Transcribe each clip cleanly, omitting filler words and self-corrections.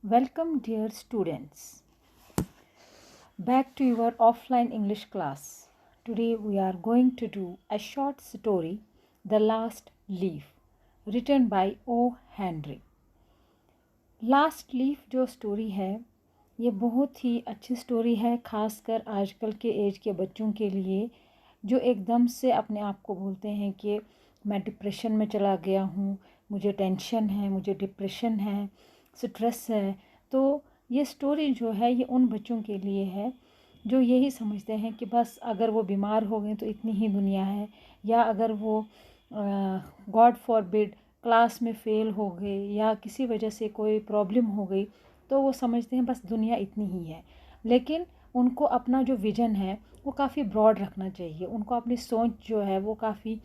Welcome, dear students, back to your offline English class. Today we are going to do a short story, The Last Leaf, written by O. Henry. Last leaf जो story है ये बहुत ही अच्छी story है, खासकर आजकल के as के बच्चों के लिए जो एकदम से अपने आप को बोलते हैं कि मैं डिप्रेशन में चला गया हूँ, मुझे टेंशन है, मुझे डिप्रेशन है, स्ट्रेस है। तो ये स्टोरी जो है ये उन बच्चों के लिए है जो यही समझते हैं कि बस अगर वो बीमार हो गए तो इतनी ही दुनिया है, या अगर वो गॉड फॉरबिड क्लास में फ़ेल हो गए या किसी वजह से कोई प्रॉब्लम हो गई तो वो समझते हैं बस दुनिया इतनी ही है। लेकिन उनको अपना जो विज़न है वो काफ़ी ब्रॉड रखना चाहिए, उनको अपनी सोच जो है वो काफ़ी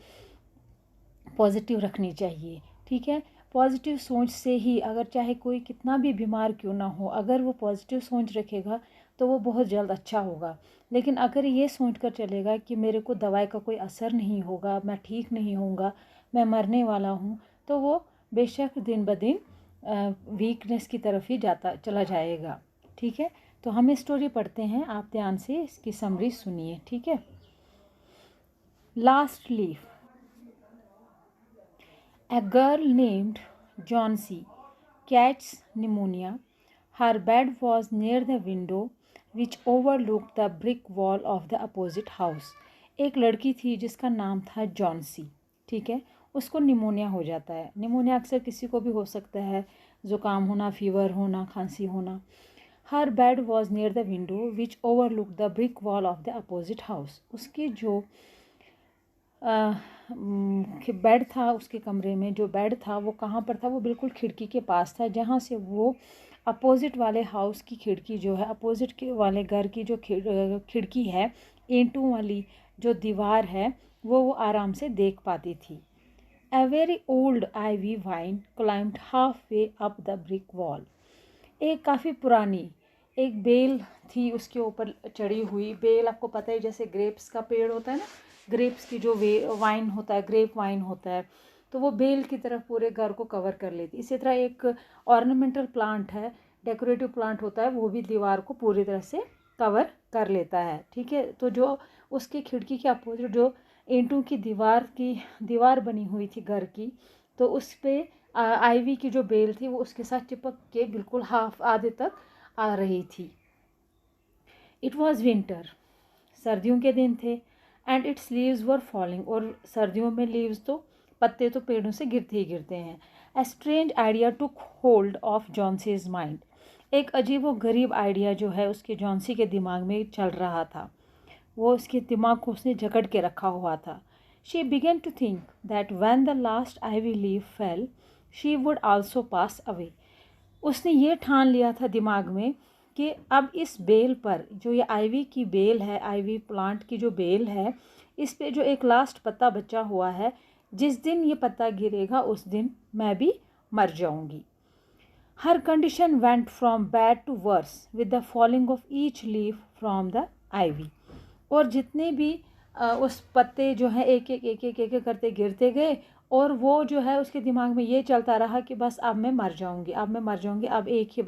पॉजिटिव रखनी चाहिए। ठीक है, पॉजिटिव सोच से ही अगर चाहे कोई कितना भी बीमार क्यों ना हो, अगर वो पॉजिटिव सोच रखेगा तो वो बहुत जल्द अच्छा होगा। लेकिन अगर ये सोच कर चलेगा कि मेरे को दवाई का कोई असर नहीं होगा, मैं ठीक नहीं होऊंगा, मैं मरने वाला हूँ, तो वो बेशक दिन ब दिन वीकनेस की तरफ ही चला जाएगा। ठीक है, तो हम स्टोरी पढ़ते हैं, आप ध्यान से इसकी समरी सुनिए। ठीक है। Last leaf. A girl named Johnsy catches pneumonia. Her bed was near the window which overlooked the brick wall of the opposite house. एक लड़की थी जिसका नाम था जॉन्सी। ठीक है, उसको निमोनिया हो जाता है। निमोनिया अक्सर किसी को भी हो सकता है, ज़ुकाम होना, फीवर होना, खांसी होना। Her bed was near the window which overlook the brick wall of the opposite house. उसकी जो बेड था, उसके कमरे में जो बेड था वो कहाँ पर था, वो बिल्कुल खिड़की के पास था, जहाँ से वो अपोजिट वाले हाउस की खिड़की जो है, अपोजिट के वाले घर की जो खिड़की है, ईंटों वाली जो दीवार है, वो आराम से देख पाती थी। A very old ivy vine climbed halfway up the brick wall. एक काफ़ी पुरानी एक बेल थी उसके ऊपर चढ़ी हुई। बेल आपको पता है जैसे ग्रेप्स का पेड़ होता है ना, ग्रेप्स की जो वाइन होता है, ग्रेप वाइन होता है, तो वो बेल की तरफ पूरे घर को कवर कर लेती। इसी तरह एक ऑर्नामेंटल प्लांट है, डेकोरेटिव प्लांट होता है, वो भी दीवार को पूरी तरह से कवर कर लेता है। ठीक है, तो जो उसकी खिड़की के अपोजिट जो ईंटों की दीवार बनी हुई थी घर की, तो उस पर आईवी की जो बेल थी वो उसके साथ चिपक के बिल्कुल हाफ आधे तक आ रही थी। इट वॉज विंटर, सर्दियों के दिन थे, and it's leaves were falling, और सर्दियों में लीव्स तो पत्ते तो पेड़ों से गिरते ही गिरते हैं। A strange idea took hold of Johnsy's mind. एक अजीब व गरीब आइडिया जो है उसके जॉन्सी के दिमाग में चल रहा था, वो उसके दिमाग को उसने जकड़ के रखा हुआ था। She began to think that when the last ivy leaf fell she would also pass away. उसने ये ठान लिया था दिमाग में कि अब इस बेल पर, जो ये आईवी की बेल है, आईवी प्लांट की जो बेल है, इस पे जो एक लास्ट पत्ता बचा हुआ है, जिस दिन ये पत्ता गिरेगा उस दिन मैं भी मर जाऊंगी। Her condition went from bad to worse with the falling of each leaf from the ivy. और जितने भी उस पत्ते जो है एक एक करते गिरते गए, और वो जो है उसके दिमाग में ये चलता रहा कि बस अब मैं मर जाऊंगी, अब मैं मर जाऊंगी, अब एक ही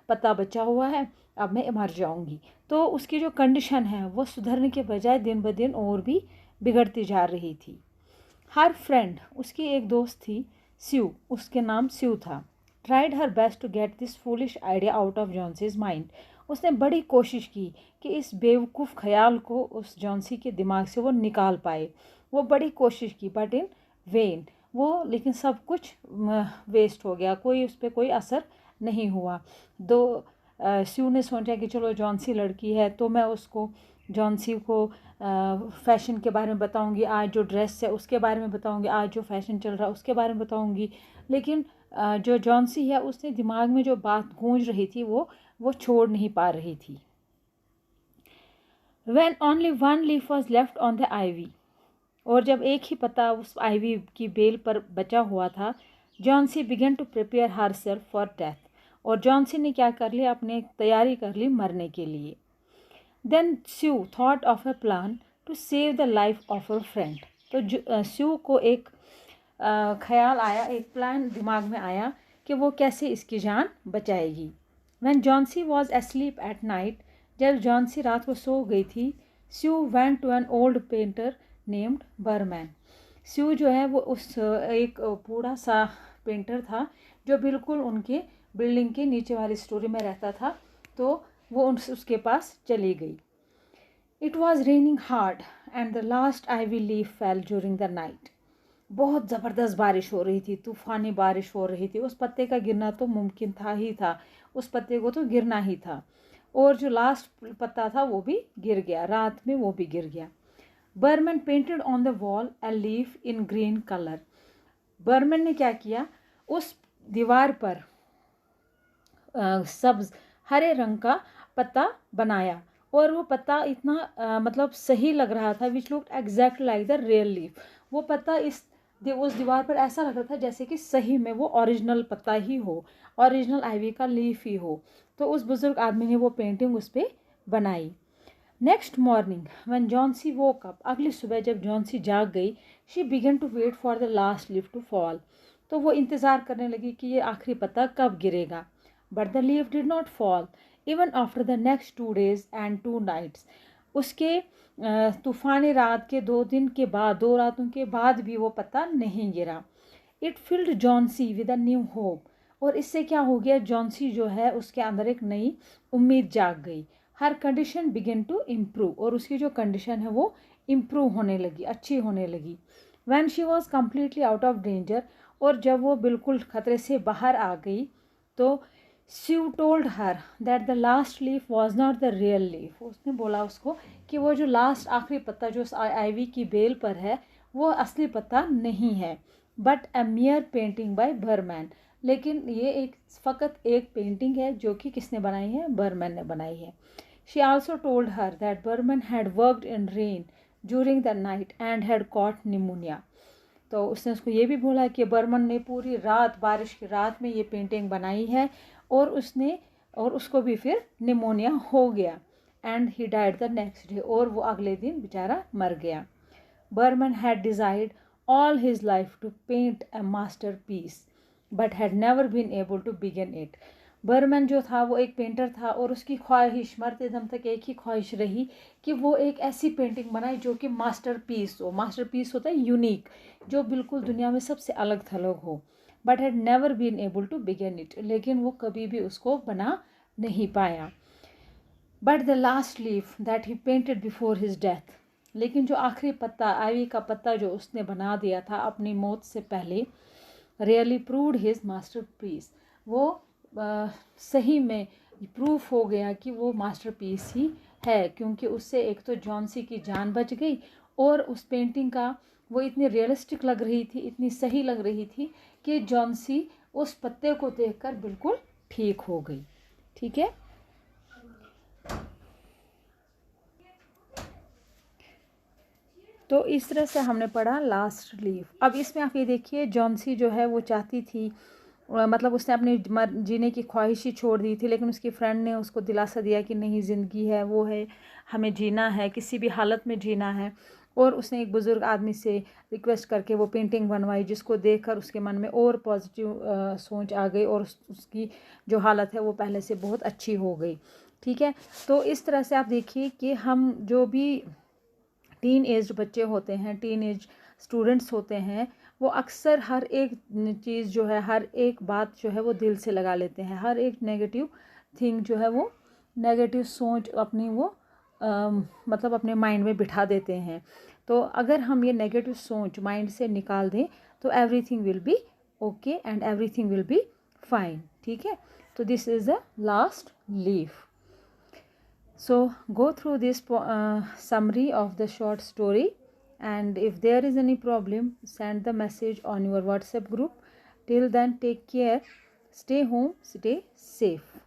पत्ता बचा हुआ है, अब मैं मर जाऊंगी। तो उसकी जो कंडीशन है वो सुधरने के बजाय दिन ब दिन और भी बिगड़ती जा रही थी। हर फ्रेंड, उसकी एक दोस्त थी स्यू, उसके नाम स्यू था, tried her best to get this foolish idea out of Johnsy's mind. उसने बड़ी कोशिश की कि इस बेवकूफ़ ख्याल को उस जॉन्सी के दिमाग से वो निकाल पाए। वो बड़ी कोशिश की, बट इन वेन। वो लेकिन सब कुछ वेस्ट हो गया, कोई उस पर कोई असर नहीं हुआ। स्यू ने सोचा कि चलो जॉन्सी लड़की है तो मैं उसको, जॉन्सी को फ़ैशन के बारे में बताऊंगी, आज जो ड्रेस है उसके बारे में बताऊंगी, आज जो फ़ैशन चल रहा है उसके बारे में बताऊंगी। लेकिन जो जॉन्सी है उसने दिमाग में जो बात गूंज रही थी वो छोड़ नहीं पा रही थी। When only one leaf was left on the ivy, और जब एक ही पत्ता उस आईवी की बेल पर बचा हुआ था, Johnsy began to prepare herself for death. और जॉन्सी ने क्या कर लिया, अपने तैयारी कर ली मरने के लिए। Then Sue thought of a plan to save the life of a friend. तो स्यू को एक ख्याल आया, एक प्लान दिमाग में आया कि वो कैसे इसकी जान बचाएगी। When Johnsy was asleep at night, जब जॉन्सी रात को सो गई थी, स्यू went to an old painter named बर्मैन। स्यू जो है वो उस एक बूढ़ा सा पेंटर था जो बिल्कुल उनके बिल्डिंग के नीचे वाली स्टोरी में रहता था, तो वो उसके पास चली गई। It was raining hard and the last ivy leaf fell during the night. बहुत ज़बरदस्त बारिश हो रही थी, तूफ़ानी बारिश हो रही थी। उस पत्ते का गिरना तो मुमकिन था ही था, उस पत्ते को तो गिरना ही था, और जो लास्ट पत्ता था वो भी गिर गया, रात में वो भी गिर गया। Behrman painted on the wall a leaf in green colour. Behrman ने क्या किया, उस दीवार पर सब्ज हरे रंग का पत्ता बनाया, और वो पत्ता इतना मतलब सही लग रहा था, which looked exact like the real leaf. वो पत्ता उस दीवार पर ऐसा लग रहा था जैसे कि सही में वो ओरिजिनल पत्ता ही हो, ओरिजिनल आइवी का लीफ ही हो। तो उस बुजुर्ग आदमी ने वो पेंटिंग उस पर बनाई। Next morning when Johnsy woke up, अगली सुबह जब जॉन्सी जाग गई, she began to wait for the last leaf to fall. तो वो इंतज़ार करने लगी कि ये आखिरी पत्ता कब गिरेगा। But the leaf did not fall even after the next 2 days and 2 nights। उसके तूफ़ानी रात के 2 दिन के बाद, 2 रातों के बाद भी वो पत्ता नहीं गिरा। It filled Johnsy with a new hope. और इससे क्या हो गया, जॉन्सी जो है उसके अंदर एक नई उम्मीद जाग गई। हर कंडीशन बिगिन टू इम्प्रूव, और उसकी जो कंडीशन है वो इम्प्रूव होने लगी, अच्छी होने लगी। When she was completely out of danger, और जब वो बिल्कुल खतरे से बाहर आ गई, तो Sue told her that the last leaf was not the real leaf. उसने बोला उसको कि वो जो लास्ट आखिरी पत्ता जो आइवी की बेल पर है वो असली पत्ता नहीं है, but a mere painting by Behrman. लेकिन ये एक फ़कत एक पेंटिंग है जो कि किसने बनाई है, बर्मैन ने बनाई है। She also told her that Behrman had worked in rain during the night and had caught pneumonia. तो उसने उसको ये भी बोला कि बर्मन ने पूरी रात, बारिश की रात में ये पेंटिंग बनाई है, और उसको भी फिर निमोनिया हो गया, and he died the next day, और वो अगले दिन बेचारा मर गया। Behrman had desired all his life to paint a masterpiece but had never been able to begin it. Behrman जो था वो एक पेंटर था, और उसकी ख्वाहिश मरते दम तक एक ही ख्वाहिश रही कि वो एक ऐसी पेंटिंग बनाए जो कि मास्टर पीस हो। मास्टर पीस होता है यूनिक, जो बिल्कुल दुनिया में सबसे अलग थलग हो। But had never been able to begin it, लेकिन वो कभी भी उसको बना नहीं पाया। But the last leaf that he painted before his death, लेकिन जो आखिरी पत्ता, आइवी का पत्ता जो उसने बना दिया था अपनी मौत से पहले, really proved his masterpiece. वो सही में प्रूफ हो गया कि वो मास्टर पीस ही है, क्योंकि उससे एक तो जॉन्सी की जान बच गई, और उस पेंटिंग का वो इतनी रियलिस्टिक लग रही थी, इतनी सही लग रही थी कि जॉन्सी उस पत्ते को देखकर बिल्कुल ठीक हो गई। ठीक है, तो इस तरह से हमने पढ़ा लास्ट लीफ। अब इसमें आप ये देखिए, जॉन्सी जो है वो चाहती थी, मतलब उसने अपनी जीने की ख्वाहिश ही छोड़ दी थी, लेकिन उसकी फ्रेंड ने उसको दिलासा दिया कि नहीं, ज़िंदगी है वो है, हमें जीना है, किसी भी हालत में जीना है। और उसने एक बुज़ुर्ग आदमी से रिक्वेस्ट करके वो पेंटिंग बनवाई, जिसको देखकर उसके मन में और पॉजिटिव सोच आ गई, और उसकी जो हालत है वो पहले से बहुत अच्छी हो गई। ठीक है, तो इस तरह से आप देखिए कि हम जो भी टीन एज बच्चे होते हैं, टीन एज स्टूडेंट्स होते हैं, वो अक्सर हर एक चीज़ जो है, हर एक बात जो है वो दिल से लगा लेते हैं। हर एक नेगेटिव थिंग जो है वो नेगेटिव सोच अपनी वो मतलब अपने माइंड में बिठा देते हैं। तो अगर हम ये नेगेटिव सोच माइंड से निकाल दें तो everything will be okay and everything will be fine. ठीक है, तो this is the last leaf. So go through this summary of the short story, and if there is any problem, send the message on your WhatsApp group. Till then, take care, stay home, stay safe.